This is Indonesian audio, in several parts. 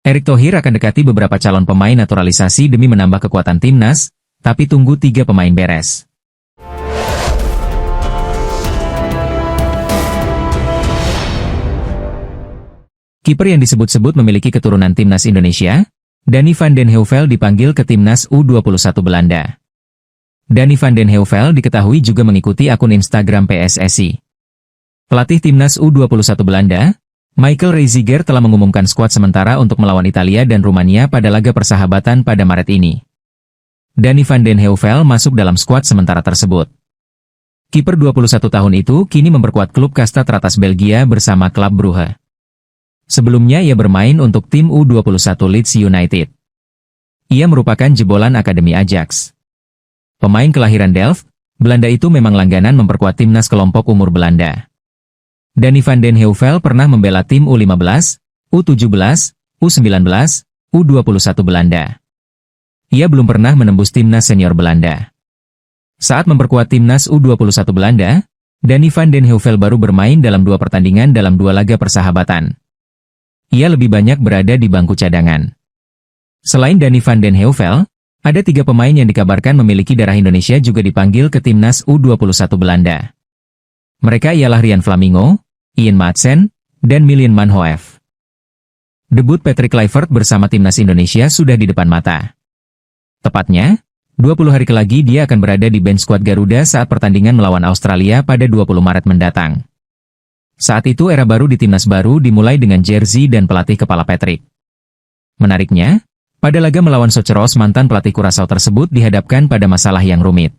Erick Thohir akan dekati beberapa calon pemain naturalisasi demi menambah kekuatan timnas, tapi tunggu 3 pemain beres. Kiper yang disebut-sebut memiliki keturunan timnas Indonesia, Donny van den Heuvel dipanggil ke timnas U21 Belanda. Donny van den Heuvel diketahui juga mengikuti akun Instagram PSSI. Pelatih timnas U21 Belanda, Michael Reiziger telah mengumumkan skuad sementara untuk melawan Italia dan Rumania pada laga persahabatan pada Maret ini. Donny van den Heuvel masuk dalam skuad sementara tersebut. Kiper 21 tahun itu kini memperkuat klub kasta teratas Belgia bersama klub Brugge. Sebelumnya ia bermain untuk tim U21 Leeds United. Ia merupakan jebolan Akademi Ajax. Pemain kelahiran Delft, Belanda itu memang langganan memperkuat timnas kelompok umur Belanda. Donny van den Heuvel pernah membela tim U15, U17, U19, U21 Belanda. Ia belum pernah menembus timnas senior Belanda. Saat memperkuat timnas U21 Belanda, Donny van den Heuvel baru bermain dalam 2 pertandingan dalam 2 laga persahabatan. Ia lebih banyak berada di bangku cadangan. Selain Donny van den Heuvel, ada 3 pemain yang dikabarkan memiliki darah Indonesia juga dipanggil ke timnas U21 Belanda. Mereka ialah Rian Flamingo, Ian Maatsen, dan Milan Manhoef. Debut Patrick Kluivert bersama timnas Indonesia sudah di depan mata. Tepatnya, 20 hari lagi dia akan berada di bench skuad Garuda saat pertandingan melawan Australia pada 20 Maret mendatang. Saat itu era baru di timnas baru dimulai dengan jersey dan pelatih kepala Patrick. Menariknya, pada laga melawan Socheros mantan pelatih Curaçao tersebut dihadapkan pada masalah yang rumit.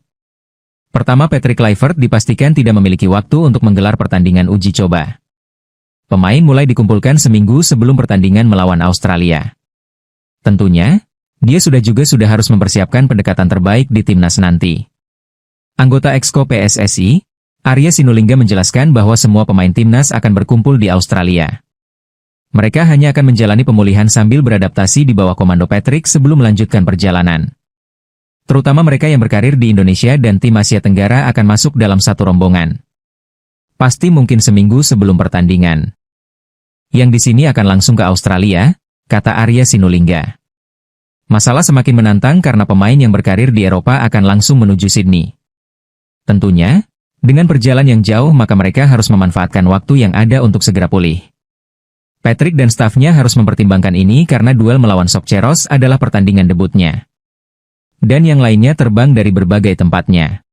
Pertama, Patrick Kluivert dipastikan tidak memiliki waktu untuk menggelar pertandingan uji coba. Pemain mulai dikumpulkan seminggu sebelum pertandingan melawan Australia. Tentunya, dia sudah harus mempersiapkan pendekatan terbaik di timnas nanti. Anggota Exco PSSI, Arya Sinulinga menjelaskan bahwa semua pemain timnas akan berkumpul di Australia. Mereka hanya akan menjalani pemulihan sambil beradaptasi di bawah komando Patrick sebelum melanjutkan perjalanan. Terutama mereka yang berkarir di Indonesia dan tim Asia Tenggara akan masuk dalam satu rombongan. Pasti mungkin seminggu sebelum pertandingan. Yang di sini akan langsung ke Australia, kata Arya Sinulinga. Masalah semakin menantang karena pemain yang berkarir di Eropa akan langsung menuju Sydney. Tentunya, dengan perjalanan yang jauh maka mereka harus memanfaatkan waktu yang ada untuk segera pulih. Patrick dan stafnya harus mempertimbangkan ini karena duel melawan Socheros adalah pertandingan debutnya. Dan yang lainnya terbang dari berbagai tempatnya.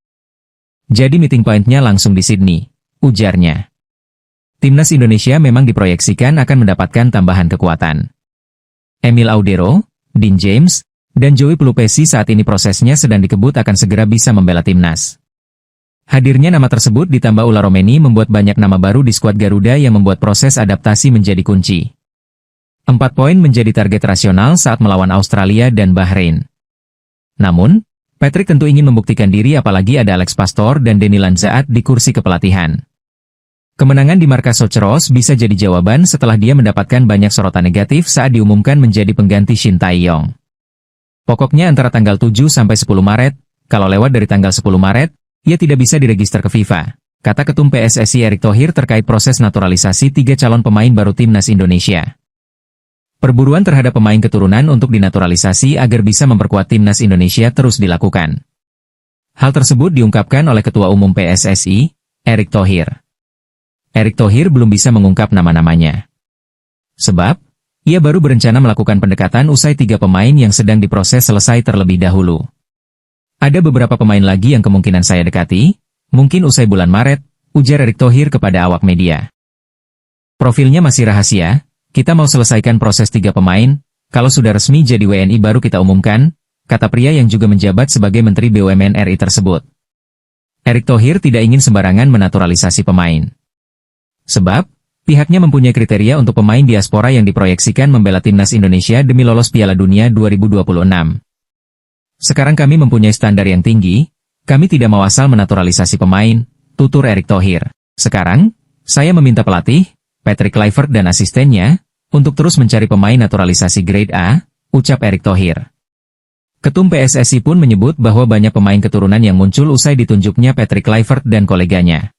Jadi meeting point-nya langsung di Sydney, ujarnya. Timnas Indonesia memang diproyeksikan akan mendapatkan tambahan kekuatan. Emil Audero, Dean James, dan Joey Pelupesi saat ini prosesnya sedang dikebut akan segera bisa membela timnas. Hadirnya nama tersebut ditambah Ula Romeni membuat banyak nama baru di skuad Garuda yang membuat proses adaptasi menjadi kunci. 4 poin menjadi target rasional saat melawan Australia dan Bahrain. Namun, Patrick tentu ingin membuktikan diri apalagi ada Alex Pastor dan Denny Lanzaat di kursi kepelatihan. Kemenangan di markas Socheros bisa jadi jawaban setelah dia mendapatkan banyak sorotan negatif saat diumumkan menjadi pengganti Shin Tae-yong. Pokoknya antara tanggal 7 sampai 10 Maret, kalau lewat dari tanggal 10 Maret, ia tidak bisa diregister ke FIFA, kata Ketum PSSI Erick Thohir terkait proses naturalisasi 3 calon pemain baru timnas Indonesia. Perburuan terhadap pemain keturunan untuk dinaturalisasi agar bisa memperkuat timnas Indonesia terus dilakukan. Hal tersebut diungkapkan oleh Ketua Umum PSSI, Erick Thohir. Erick Thohir belum bisa mengungkap nama-namanya. Sebab, ia baru berencana melakukan pendekatan usai 3 pemain yang sedang diproses selesai terlebih dahulu. Ada beberapa pemain lagi yang kemungkinan saya dekati, mungkin usai bulan Maret, ujar Erick Thohir kepada awak media. Profilnya masih rahasia, kita mau selesaikan proses 3 pemain, kalau sudah resmi jadi WNI baru kita umumkan, kata pria yang juga menjabat sebagai Menteri BUMN RI tersebut. Erick Thohir tidak ingin sembarangan menaturalisasi pemain. Sebab, pihaknya mempunyai kriteria untuk pemain diaspora yang diproyeksikan membela timnas Indonesia demi lolos Piala Dunia 2026. Sekarang kami mempunyai standar yang tinggi, kami tidak mau asal menaturalisasi pemain, tutur Erick Thohir. Sekarang, saya meminta pelatih, Patrick Kluivert dan asistennya, untuk terus mencari pemain naturalisasi grade A, ucap Erick Thohir. Ketum PSSI pun menyebut bahwa banyak pemain keturunan yang muncul usai ditunjuknya Patrick Kluivert dan koleganya.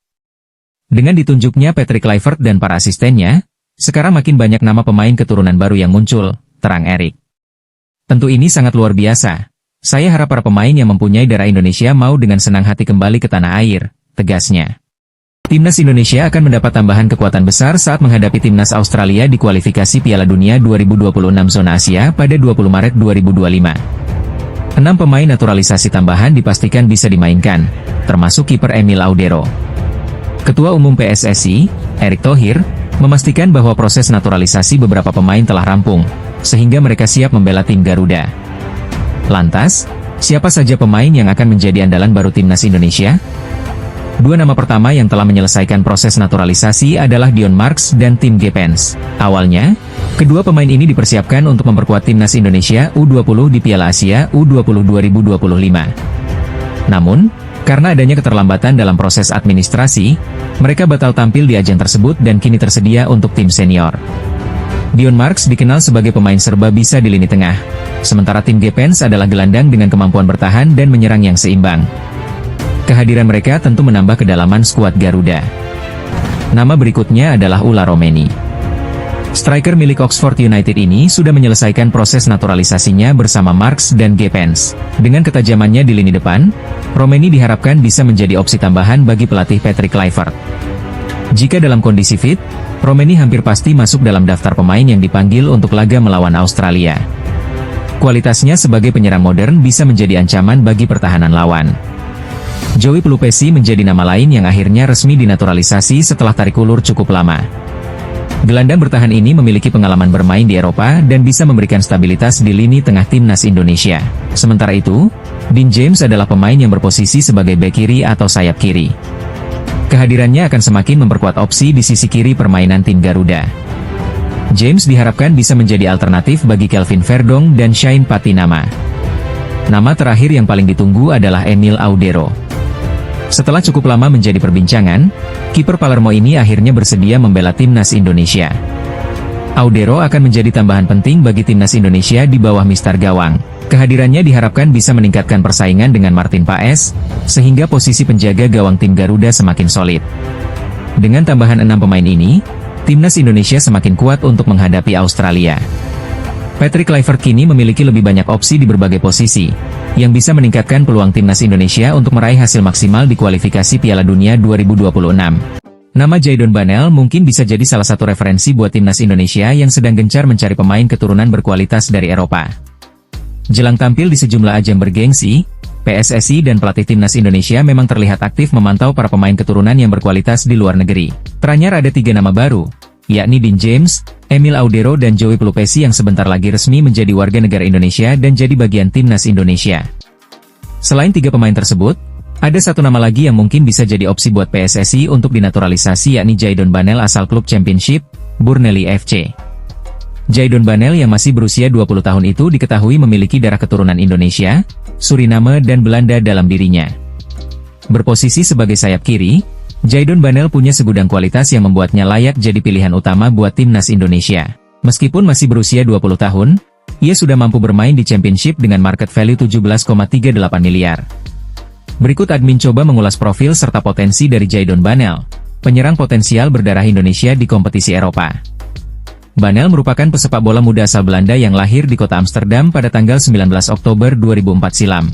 Dengan ditunjuknya Patrick Kluivert dan para asistennya, sekarang makin banyak nama pemain keturunan baru yang muncul, terang Erik. Tentu ini sangat luar biasa. Saya harap para pemain yang mempunyai darah Indonesia mau dengan senang hati kembali ke tanah air, tegasnya. Timnas Indonesia akan mendapat tambahan kekuatan besar saat menghadapi Timnas Australia di kualifikasi Piala Dunia 2026 zona Asia pada 20 Maret 2025. 6 pemain naturalisasi tambahan dipastikan bisa dimainkan, termasuk kiper Emil Audero. Ketua Umum PSSI, Erick Thohir, memastikan bahwa proses naturalisasi beberapa pemain telah rampung, sehingga mereka siap membela tim Garuda. Lantas, siapa saja pemain yang akan menjadi andalan baru Timnas Indonesia? 2 nama pertama yang telah menyelesaikan proses naturalisasi adalah Dion Marks dan Tim Gepens. Awalnya, kedua pemain ini dipersiapkan untuk memperkuat Timnas Indonesia U20 di Piala Asia U20 2025. Namun, karena adanya keterlambatan dalam proses administrasi, mereka batal tampil di ajang tersebut dan kini tersedia untuk tim senior. Dion Marks dikenal sebagai pemain serba bisa di lini tengah, sementara Tim Gepens adalah gelandang dengan kemampuan bertahan dan menyerang yang seimbang. Kehadiran mereka tentu menambah kedalaman skuad Garuda. Nama berikutnya adalah Ula Romeni. Striker milik Oxford United ini sudah menyelesaikan proses naturalisasinya bersama Marks dan Gepens. Dengan ketajamannya di lini depan, Romeni diharapkan bisa menjadi opsi tambahan bagi pelatih Patrick Kluivert. Jika dalam kondisi fit, Romeni hampir pasti masuk dalam daftar pemain yang dipanggil untuk laga melawan Australia. Kualitasnya sebagai penyerang modern bisa menjadi ancaman bagi pertahanan lawan. Joey Pelupesi menjadi nama lain yang akhirnya resmi dinaturalisasi setelah tarik ulur cukup lama. Gelandang bertahan ini memiliki pengalaman bermain di Eropa dan bisa memberikan stabilitas di lini tengah Timnas Indonesia. Sementara itu, Dean James adalah pemain yang berposisi sebagai bek kiri atau sayap kiri. Kehadirannya akan semakin memperkuat opsi di sisi kiri permainan tim Garuda. James diharapkan bisa menjadi alternatif bagi Kelvin Verdong dan Shane Patinama. Nama terakhir yang paling ditunggu adalah Emil Audero. Setelah cukup lama menjadi perbincangan, kiper Palermo ini akhirnya bersedia membela Timnas Indonesia. Audero akan menjadi tambahan penting bagi Timnas Indonesia di bawah Mister Gawang. Kehadirannya diharapkan bisa meningkatkan persaingan dengan Martin Paes, sehingga posisi penjaga gawang tim Garuda semakin solid. Dengan tambahan 6 pemain ini, Timnas Indonesia semakin kuat untuk menghadapi Australia. Patrick Kluivert kini memiliki lebih banyak opsi di berbagai posisi, yang bisa meningkatkan peluang Timnas Indonesia untuk meraih hasil maksimal di kualifikasi Piala Dunia 2026. Nama Jadon Banel mungkin bisa jadi salah satu referensi buat Timnas Indonesia yang sedang gencar mencari pemain keturunan berkualitas dari Eropa. Jelang tampil di sejumlah ajang bergengsi, PSSI dan pelatih Timnas Indonesia memang terlihat aktif memantau para pemain keturunan yang berkualitas di luar negeri. Teranyar ada 3 nama baru, yakni Dean James, Emil Audero dan Joey Pelupesi yang sebentar lagi resmi menjadi warga negara Indonesia dan jadi bagian Timnas Indonesia. Selain 3 pemain tersebut, ada 1 nama lagi yang mungkin bisa jadi opsi buat PSSI untuk dinaturalisasi yakni Jadon Banel asal klub Championship, Burnley FC. Jadon Banel yang masih berusia 20 tahun itu diketahui memiliki darah keturunan Indonesia, Suriname dan Belanda dalam dirinya. Berposisi sebagai sayap kiri, Jadon Banel punya segudang kualitas yang membuatnya layak jadi pilihan utama buat Timnas Indonesia. Meskipun masih berusia 20 tahun, ia sudah mampu bermain di Championship dengan market value 17,38 miliar. Berikut admin coba mengulas profil serta potensi dari Jadon Banel, penyerang potensial berdarah Indonesia di kompetisi Eropa. Banel merupakan pesepak bola muda asal Belanda yang lahir di kota Amsterdam pada tanggal 19 Oktober 2004 silam.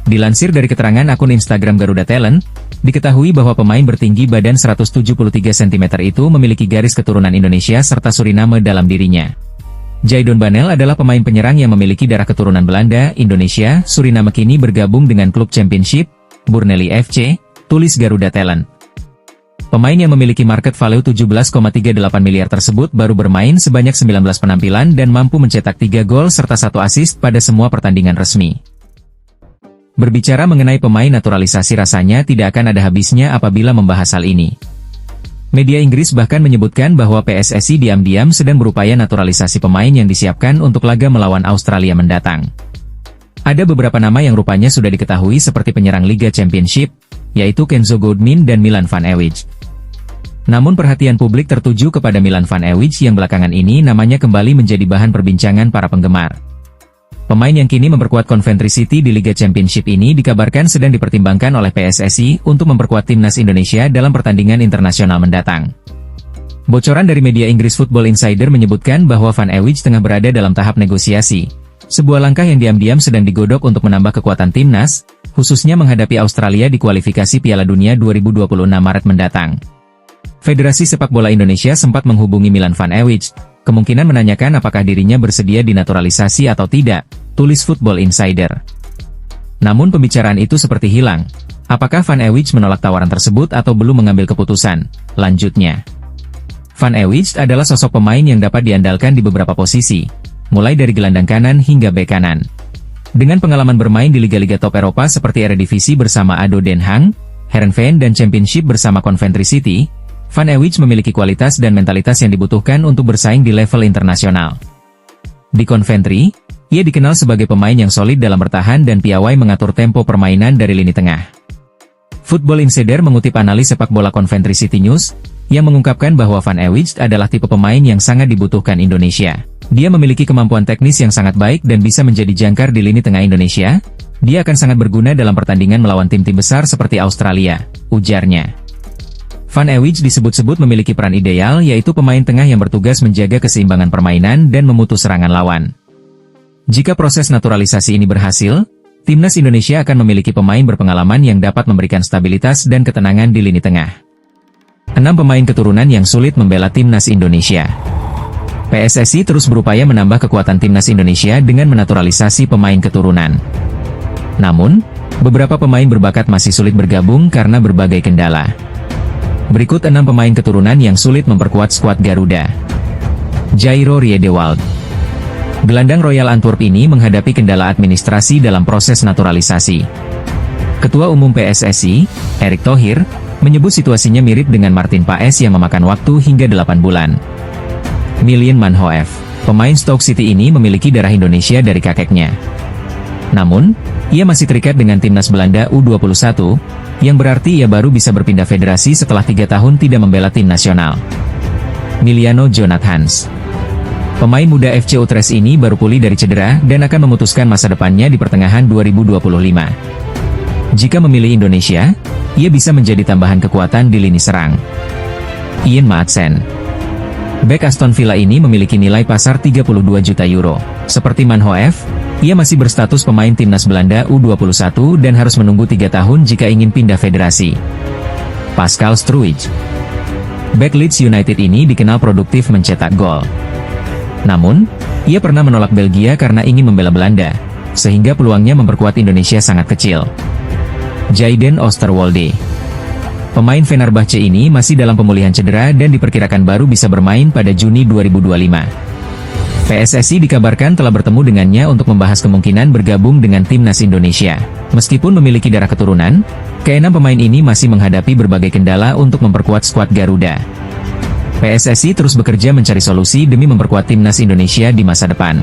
Dilansir dari keterangan akun Instagram Garuda Talent, diketahui bahwa pemain bertinggi badan 173 cm itu memiliki garis keturunan Indonesia serta Suriname dalam dirinya. Jadon Banel adalah pemain penyerang yang memiliki darah keturunan Belanda, Indonesia, Suriname kini bergabung dengan klub Championship, Burnley FC, tulis Garuda Talent. Pemain yang memiliki market value 17,38 miliar tersebut baru bermain sebanyak 19 penampilan dan mampu mencetak 3 gol serta 1 assist pada semua pertandingan resmi. Berbicara mengenai pemain naturalisasi rasanya tidak akan ada habisnya apabila membahas hal ini. Media Inggris bahkan menyebutkan bahwa PSSI diam-diam sedang berupaya naturalisasi pemain yang disiapkan untuk laga melawan Australia mendatang. Ada beberapa nama yang rupanya sudah diketahui seperti penyerang Liga Championship, yaitu Kenzo Goodmin dan Milan Van Ewijk. Namun perhatian publik tertuju kepada Milan Van Ewijk yang belakangan ini namanya kembali menjadi bahan perbincangan para penggemar. Pemain yang kini memperkuat Coventry City di Liga Championship ini dikabarkan sedang dipertimbangkan oleh PSSI untuk memperkuat Timnas Indonesia dalam pertandingan internasional mendatang. Bocoran dari media Inggris Football Insider menyebutkan bahwa Van Ewijk tengah berada dalam tahap negosiasi. Sebuah langkah yang diam-diam sedang digodok untuk menambah kekuatan timnas, khususnya menghadapi Australia di kualifikasi Piala Dunia 2026 Maret mendatang. Federasi Sepak Bola Indonesia sempat menghubungi Milan Van Ewijk, kemungkinan menanyakan apakah dirinya bersedia dinaturalisasi atau tidak, tulis Football Insider. Namun pembicaraan itu seperti hilang. Apakah Van Ewijk menolak tawaran tersebut atau belum mengambil keputusan? Lanjutnya. Van Ewijk adalah sosok pemain yang dapat diandalkan di beberapa posisi, mulai dari gelandang kanan hingga bek kanan. Dengan pengalaman bermain di liga-liga top Eropa seperti Eredivisie bersama ADO Den Haag, Heerenveen dan Championship bersama Coventry City, Van Ewijk memiliki kualitas dan mentalitas yang dibutuhkan untuk bersaing di level internasional. Di Coventry, ia dikenal sebagai pemain yang solid dalam bertahan dan piawai mengatur tempo permainan dari lini tengah. Football Insider mengutip analis sepak bola Coventry City News, yang mengungkapkan bahwa Van Ewijk adalah tipe pemain yang sangat dibutuhkan Indonesia. Dia memiliki kemampuan teknis yang sangat baik dan bisa menjadi jangkar di lini tengah Indonesia. Dia akan sangat berguna dalam pertandingan melawan tim-tim besar seperti Australia, ujarnya. Van Ewijk disebut-sebut memiliki peran ideal, yaitu pemain tengah yang bertugas menjaga keseimbangan permainan dan memutus serangan lawan. Jika proses naturalisasi ini berhasil, timnas Indonesia akan memiliki pemain berpengalaman yang dapat memberikan stabilitas dan ketenangan di lini tengah. 6 pemain keturunan yang sulit membela timnas Indonesia. PSSI terus berupaya menambah kekuatan timnas Indonesia dengan menaturalisasi pemain keturunan. Namun, beberapa pemain berbakat masih sulit bergabung karena berbagai kendala. Berikut 6 pemain keturunan yang sulit memperkuat skuad Garuda. Jairo Riedewald. Gelandang Royal Antwerp ini menghadapi kendala administrasi dalam proses naturalisasi. Ketua Umum PSSI, Erick Thohir, menyebut situasinya mirip dengan Martin Paes yang memakan waktu hingga 8 bulan. Miljan Manhoef, pemain Stoke City ini memiliki darah Indonesia dari kakeknya. Namun, ia masih terikat dengan timnas Belanda U21, yang berarti ia baru bisa berpindah federasi setelah 3 tahun tidak membela tim nasional. Miliano Jonathans. Pemain muda FC Utrecht ini baru pulih dari cedera dan akan memutuskan masa depannya di pertengahan 2025. Jika memilih Indonesia, ia bisa menjadi tambahan kekuatan di lini serang. Ian Maatsen. Bek Aston Villa ini memiliki nilai pasar 32 juta euro. Seperti Manhoef, ia masih berstatus pemain timnas Belanda U21 dan harus menunggu 3 tahun jika ingin pindah federasi. Pascal Struijk. Bek Leeds United ini dikenal produktif mencetak gol. Namun, ia pernah menolak Belgia karena ingin membela Belanda, sehingga peluangnya memperkuat Indonesia sangat kecil. Jayden Oosterwolde. Pemain Fenerbahce ini masih dalam pemulihan cedera dan diperkirakan baru bisa bermain pada Juni 2025. PSSI dikabarkan telah bertemu dengannya untuk membahas kemungkinan bergabung dengan timnas Indonesia. Meskipun memiliki darah keturunan, ke-6 pemain ini masih menghadapi berbagai kendala untuk memperkuat skuad Garuda. PSSI terus bekerja mencari solusi demi memperkuat timnas Indonesia di masa depan.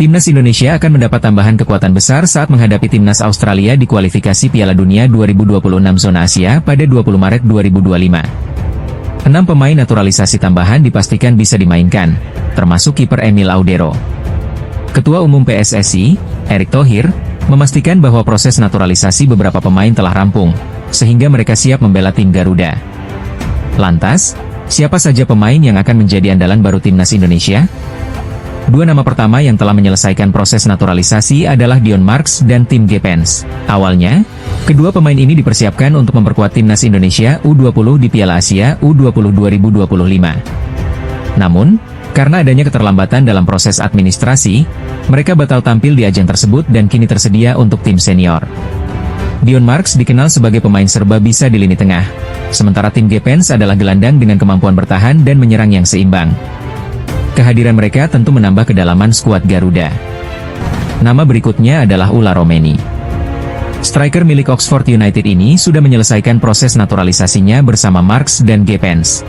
Timnas Indonesia akan mendapat tambahan kekuatan besar saat menghadapi timnas Australia di kualifikasi Piala Dunia 2026 Zona Asia pada 20 Maret 2025. 6 pemain naturalisasi tambahan dipastikan bisa dimainkan, termasuk kiper Emil Audero. Ketua Umum PSSI, Erick Thohir, memastikan bahwa proses naturalisasi beberapa pemain telah rampung, sehingga mereka siap membela tim Garuda. Lantas, siapa saja pemain yang akan menjadi andalan baru timnas Indonesia? 2 nama pertama yang telah menyelesaikan proses naturalisasi adalah Dion Marks dan Tim Gepens. Awalnya, kedua pemain ini dipersiapkan untuk memperkuat timnas Indonesia U20 di Piala Asia U20 2025. Namun, karena adanya keterlambatan dalam proses administrasi, mereka batal tampil di ajang tersebut dan kini tersedia untuk tim senior. Dion Marks dikenal sebagai pemain serba bisa di lini tengah, sementara Tim Gepens adalah gelandang dengan kemampuan bertahan dan menyerang yang seimbang. Kehadiran mereka tentu menambah kedalaman skuad Garuda. Nama berikutnya adalah Ula Romeni. Striker milik Oxford United ini sudah menyelesaikan proses naturalisasinya bersama Marks dan Gepens.